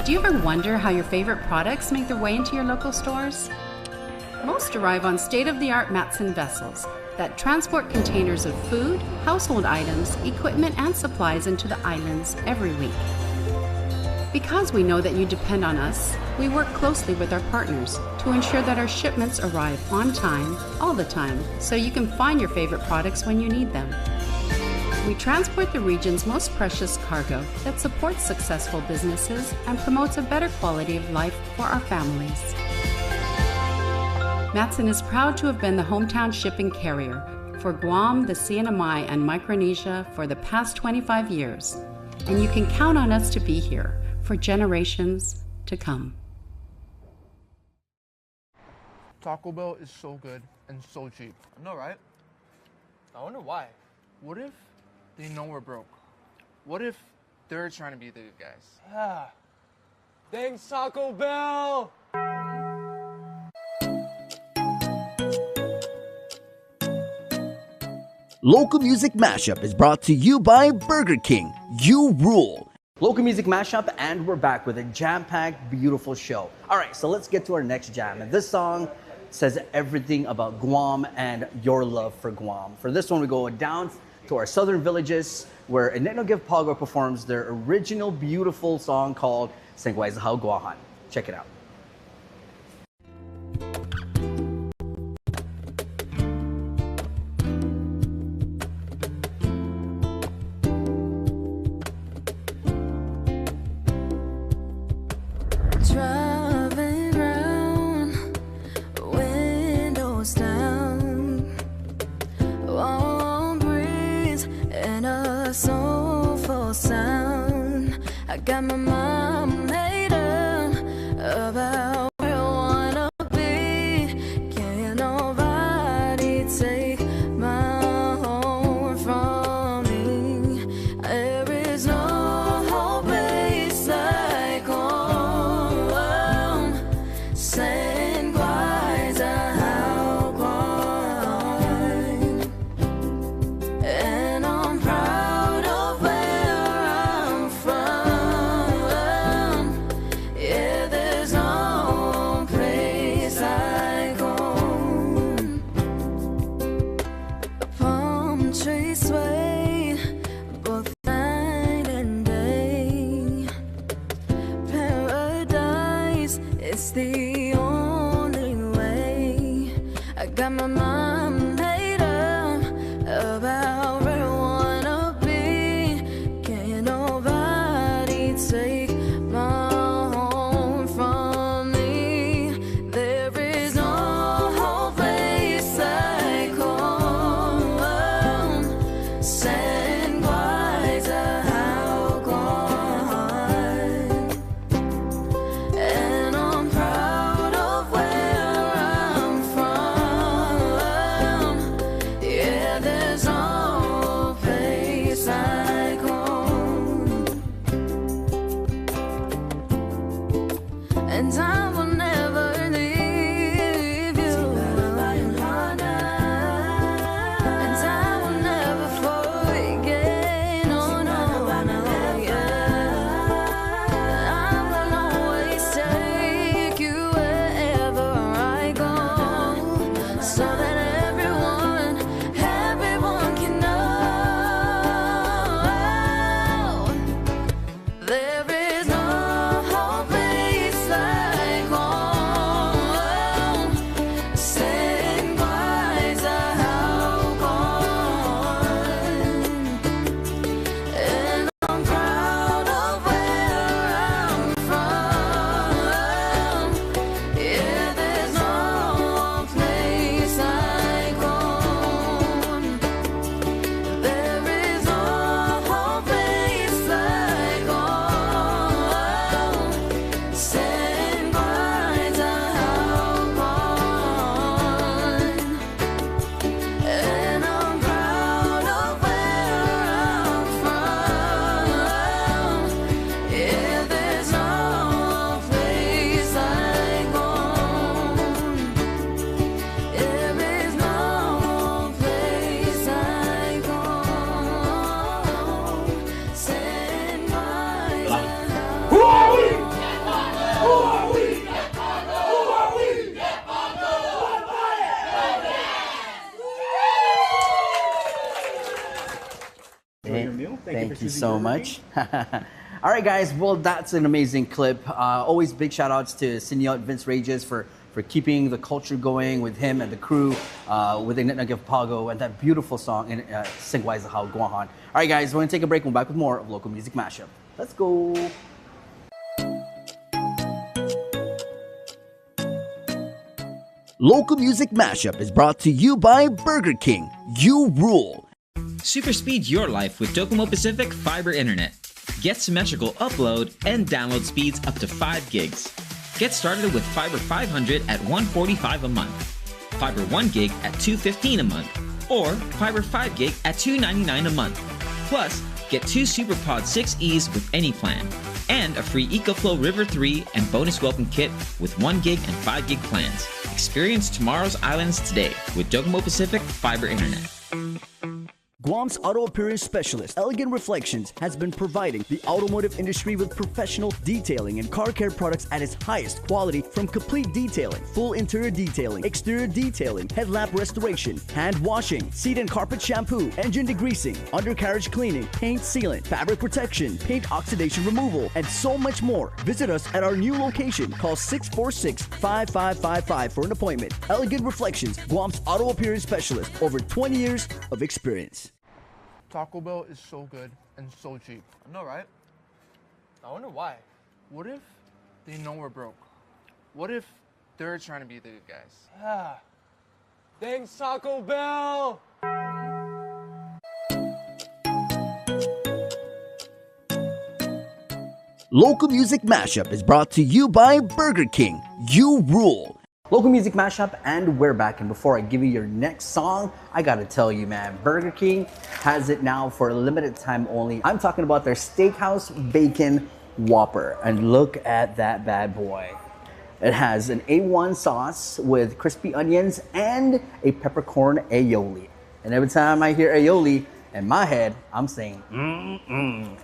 Do you ever wonder how your favorite products make their way into your local stores? Most arrive on state-of-the-art Matson vessels that transport containers of food, household items, equipment, and supplies into the islands every week. Because we know that you depend on us, we work closely with our partners to ensure that our shipments arrive on time, all the time, so you can find your favorite products when you need them. We transport the region's most precious cargo that supports successful businesses and promotes a better quality of life for our families. Matson is proud to have been the hometown shipping carrier for Guam, the CNMI, and Micronesia for the past 25 years, and you can count on us to be here for generations to come. Taco Bell is so good and so cheap. I know, right? I wonder why. What if they know we're broke? What if they're trying to be the good guys? Ah, thanks, Taco Bell! Local Music Mashup is brought to you by Burger King. You rule. Local Music Mashup, and we're back with a jam-packed, beautiful show. All right, so let's get to our next jam. And this song says everything about Guam and your love for Guam. For this one, we go down to our southern villages where Ineno Give Pago performs their original beautiful song called Sengwaizahao Guahan. Check it out. Driving round, windows down, warm breeze and a soulful sound. I got my mind made up about where I wanna be. Can't nobody take my heart from me. There is no place like home. Sengwaizahao Guahan. And I'm proud of where I'm from. Yeah, there's no place like home. Palm trees sway both night and day. Paradise is the only way. I got my mind made up about where I wanna be. Can't nobody take my home from me. There is no place like home. Sengwaizahao Guahan. And I'm proud of where I'm from. Thank you so much. All right, guys. Well, that's an amazing clip. Always big shout outs to Senior Vince Rages for keeping the culture going with him and the crew with Ignit of Pago and that beautiful song in Singwai Zahao Guahan. All right, guys. We're going to take a break. We'll be back with more of Local Music Mashup. Let's go. Local Music Mashup is brought to you by Burger King. You rule. Super speed your life with Docomo Pacific Fiber Internet. Get symmetrical upload and download speeds up to 5 gigs. Get started with Fiber 500 at $145 a month, Fiber 1 gig at $215 a month, or Fiber 5 gig at $299 a month. Plus, get 2 SuperPod 6Es with any plan, and a free EcoFlow River 3 and bonus welcome kit with 1 gig and 5 gig plans. Experience tomorrow's islands today with Docomo Pacific Fiber Internet. Guam's auto appearance specialist, Elegant Reflections, has been providing the automotive industry with professional detailing and car care products at its highest quality, from complete detailing, full interior detailing, exterior detailing, headlamp restoration, hand washing, seat and carpet shampoo, engine degreasing, undercarriage cleaning, paint sealant, fabric protection, paint oxidation removal, and so much more. Visit us at our new location. Call 646-5555 for an appointment. Elegant Reflections, Guam's auto appearance specialist, over 20 years of experience. Taco Bell is so good and so cheap. I know, right? I wonder why. What if they know we're broke? What if they're trying to be the good guys? Yeah. Thanks, Taco Bell! Local Music Mashup is brought to you by Burger King. You rule. Local Music Mashup, and we're back. And before I give you your next song, I gotta tell you, man, Burger King has it now for a limited time only. I'm talking about their Steakhouse Bacon Whopper, and look at that bad boy. It has an A1 sauce with crispy onions and a peppercorn aioli. And every time I hear aioli in my head, I'm saying,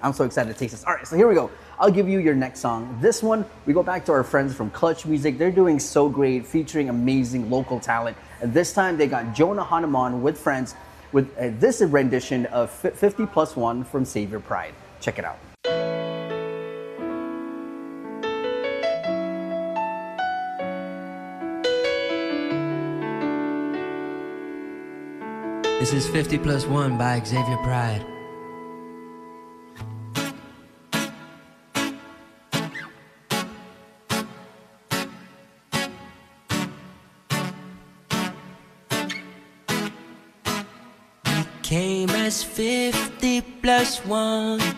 I'm so excited to taste this. All right, so here we go. I'll give you your next song. This one, we go back to our friends from Clutch Music. They're doing so great, featuring amazing local talent. And this time they got Jonah Hanuman with friends with this rendition of 50+1 from Save Your Pride. Check it out. This is 50+1 by Xavier Pride. Came as 50+1,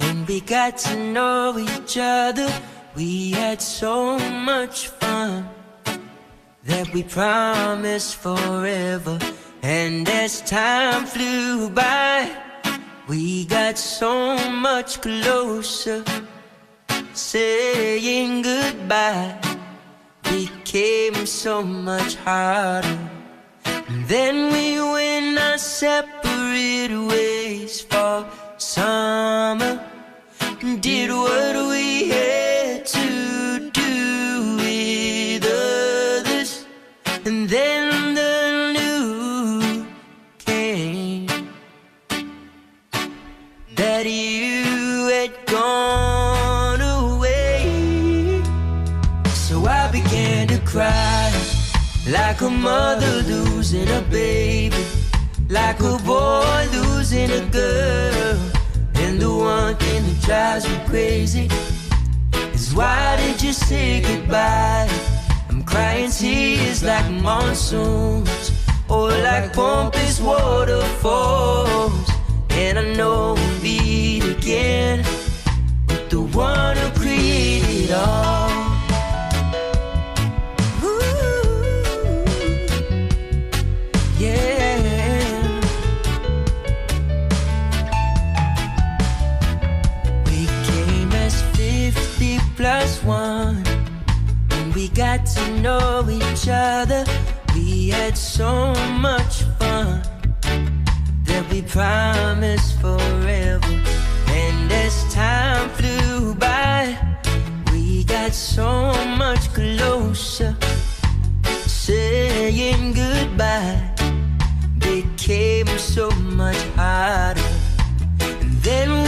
and we got to know each other. We had so much fun that we promised forever. And as time flew by, we got so much closer. Saying goodbye became so much harder. And then we went our separate ways for summer. Did what we had to do with others. And then the news came that you had gone away. So I began to cry, like a mother losing a baby, like a boy losing a girl. And the one thing that drives me crazy is, why did you say goodbye? I'm crying tears like monsoons, or like pompous waterfalls. And I know we'll meet again with the one who created it all. +1, when we got to know each other, we had so much fun that we promised forever. And as time flew by, we got so much closer. Saying goodbye became so much harder. And then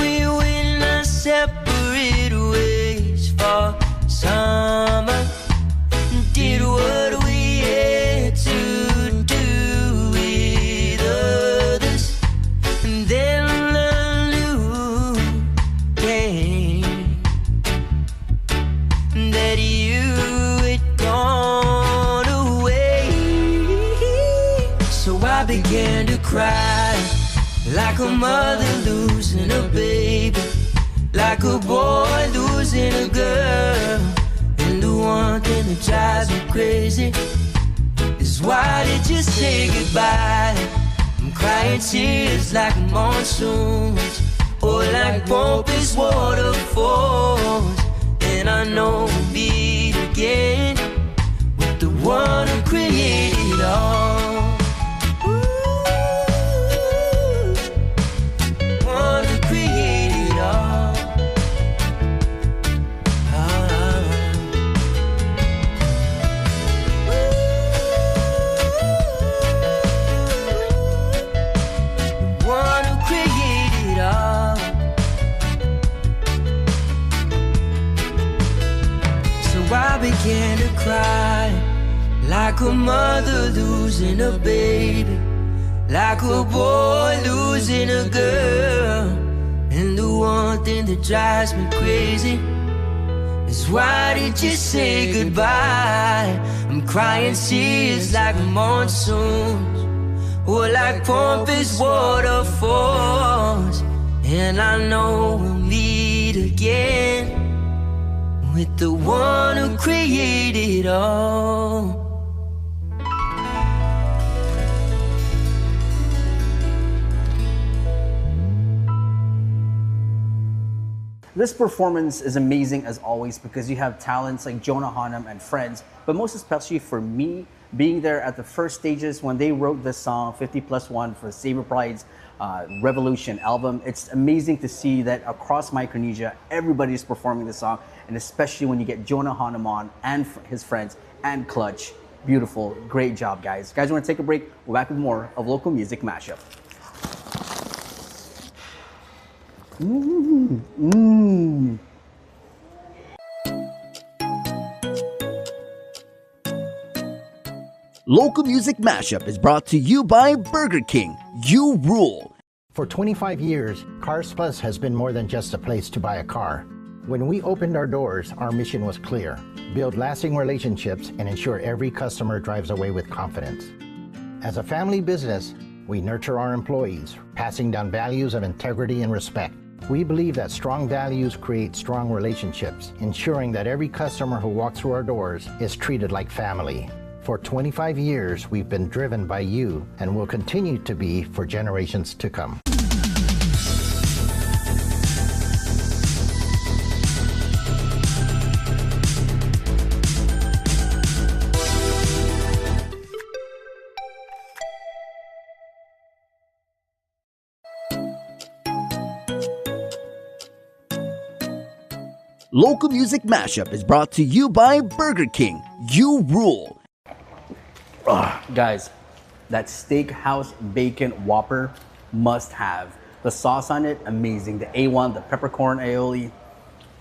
I began to cry, like a mother losing a baby, like a boy losing a girl. And the one thing that drives me crazy is why did you say goodbye? I'm crying tears like monsoons, or like pompous waterfalls. And I know we'll meet again with the one who created it all. One who created it all. One who created it all. So I began to cry, like a mother losing a baby, like a boy losing a girl. And the one thing that drives me crazy is why did you say goodbye? I'm crying tears like monsoons, or like pompous waterfalls. And I know we'll meet again with the one who created it all. This performance is amazing as always because you have talents like Jonah Hanum and friends, but most especially for me, being there at the first stages when they wrote this song, 50+1 for Saber Pride's Revolution album. It's amazing to see that across Micronesia, everybody's performing this song, and especially when you get Jonah Hanum on and his friends and Clutch. Beautiful, great job, guys. Guys, we're gonna take a break. We're back with more of Local Music Mashup. Local Music Mashup is brought to you by Burger King. You rule. For 25 years, Cars Plus has been more than just a place to buy a car. When we opened our doors, our mission was clear: build lasting relationships and ensure every customer drives away with confidence. As a family business, we nurture our employees, passing down values of integrity and respect. We believe that strong values create strong relationships, ensuring that every customer who walks through our doors is treated like family. For 25 years, we've been driven by you and will continue to be for generations to come. Local Music Mashup is brought to you by Burger King. You rule. Guys, that steakhouse bacon Whopper must have. The sauce on it, amazing. The A1, the peppercorn aioli,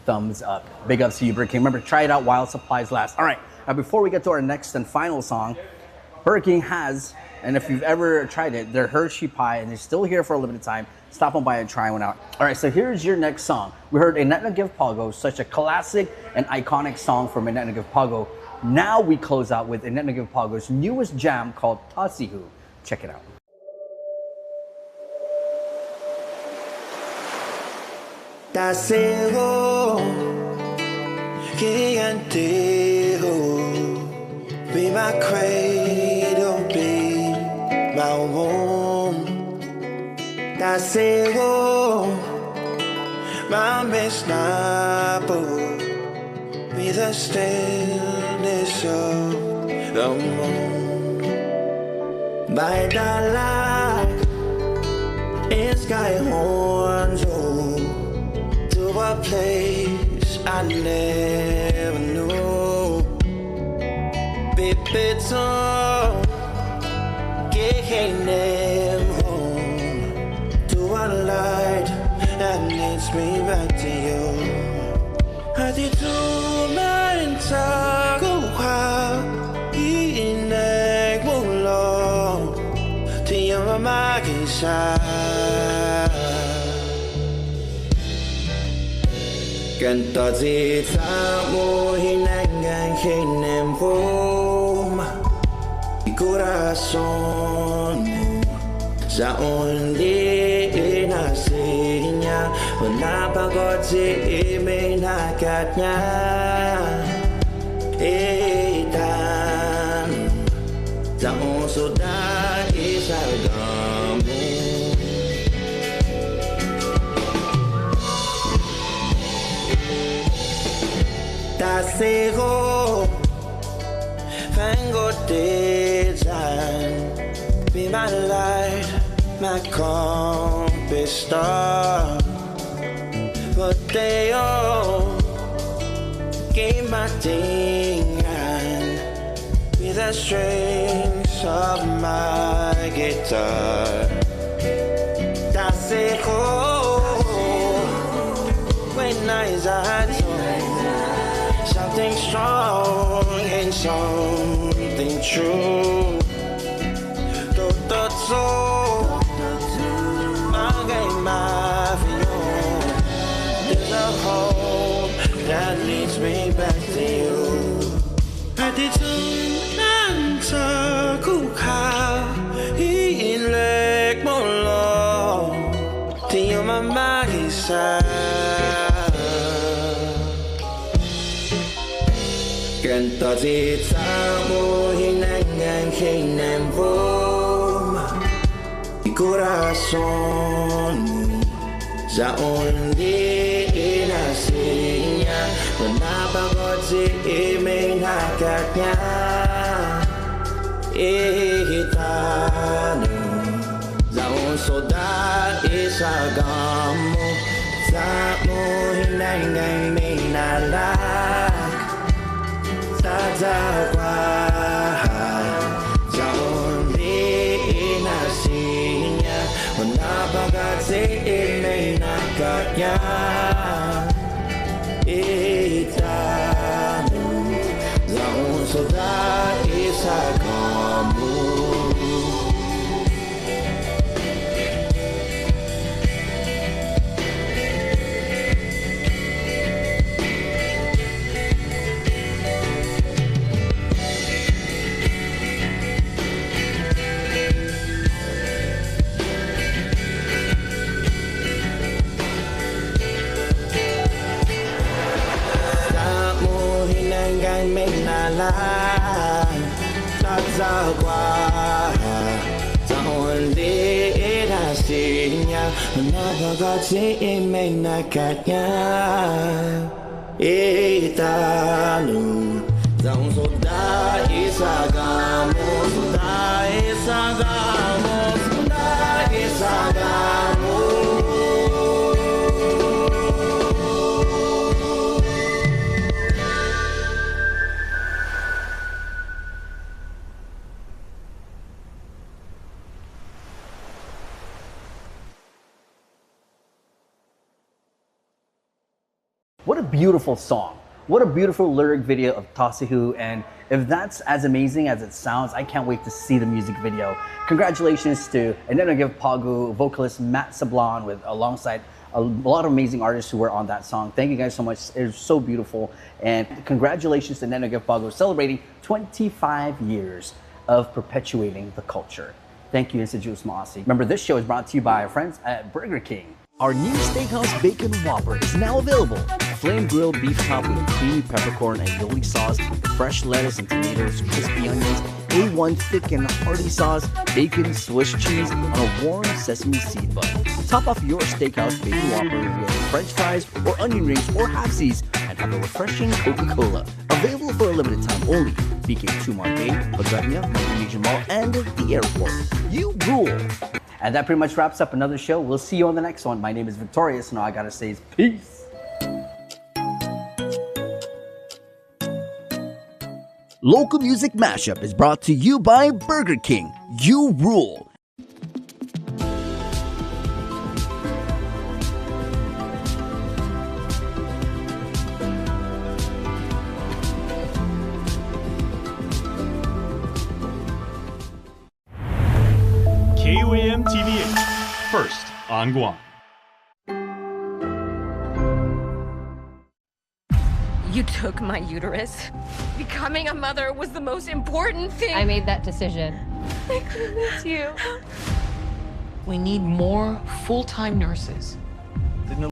thumbs up. Big ups to you, Burger King. Remember, try it out while supplies last. All right, now before we get to our next and final song, Burger King has, and if you've ever tried it, their Hershey pie, and they're still here for a limited time. Stop on by and try one out. All right, so here's your next song. We heard Inetna Give Pago, such a classic and iconic song from Inetna Give Pago. Now we close out with Inetna Give Pago's newest jam called Tasihu. Check it out. Tasihu, Kiantihu, be my cradle, be my womb. Tasihu, my misnabu, be the stillness of the moon. My dollar is sky horns to a place I never knew. Bipito, get home to a light that leads me back to you. Hadi tumarin sa kuha iineg mo lang tiyang mag-isa. Ganto zita mo hinangang hinempo, corazón. Sa only nasinya Napagod si imay nakat niya Itan Sa uso da isagamu Tasego Fango design Be my light, my compass star But they all gave my thing and with the strings of my guitar That's it, when eyes are something strong and something true Totoo Magay mafio There's a hope that leads me back to you Patitun sa kuka Iinlek mo lo Tiyo mamagisa Ganto tita mo hinangan kainan po Corazón sa only nasinya Napagod si imay nakat niya Ihitano sa uso da isagamo Sa mo hinangay may nalak Sa dagwahan sa only nasinya Napagod si imay nakat niya Itano sa uso da isagamo May nalang Tagzagwa Sa only nasinya Napagod si imay nakat niya Itano Sa uso da isagamo Suda isagamo Suda isagamo What a beautiful song. What a beautiful lyric video of Tasihu, and if that's as amazing as it sounds, I can't wait to see the music video. Congratulations to Enenogiv Pagu, vocalist Matt Sablon, with alongside a lot of amazing artists who were on that song. Thank you guys so much. It was so beautiful, and congratulations to Enenogiv Pagu celebrating 25 years of perpetuating the culture. Thank you, Institute Maasi. Remember, this show is brought to you by our friends at Burger King. Our new Steakhouse Bacon Whopper is now available. Flame grilled beef top with creamy peppercorn and aioli sauce, fresh lettuce and tomatoes, crispy onions, A1 thick and hearty sauce, bacon, Swiss cheese, on a warm sesame seed bun. Top off your Steakhouse Bacon Whopper with French fries or onion rings or halfsies and have a refreshing Coca-Cola. Available for a limited time only. BK2 Margate, Pagania, Indonesian Mall, and the airport. You rule! And that pretty much wraps up another show. We'll see you on the next one. My name is Victorious, and all I gotta say is peace. Local Music Mashup is brought to you by Burger King. You rule. KUAM TV8, first on Guam. You took my uterus. Becoming a mother was the most important thing. I made that decision. I couldn't miss you. We need more full-time nurses.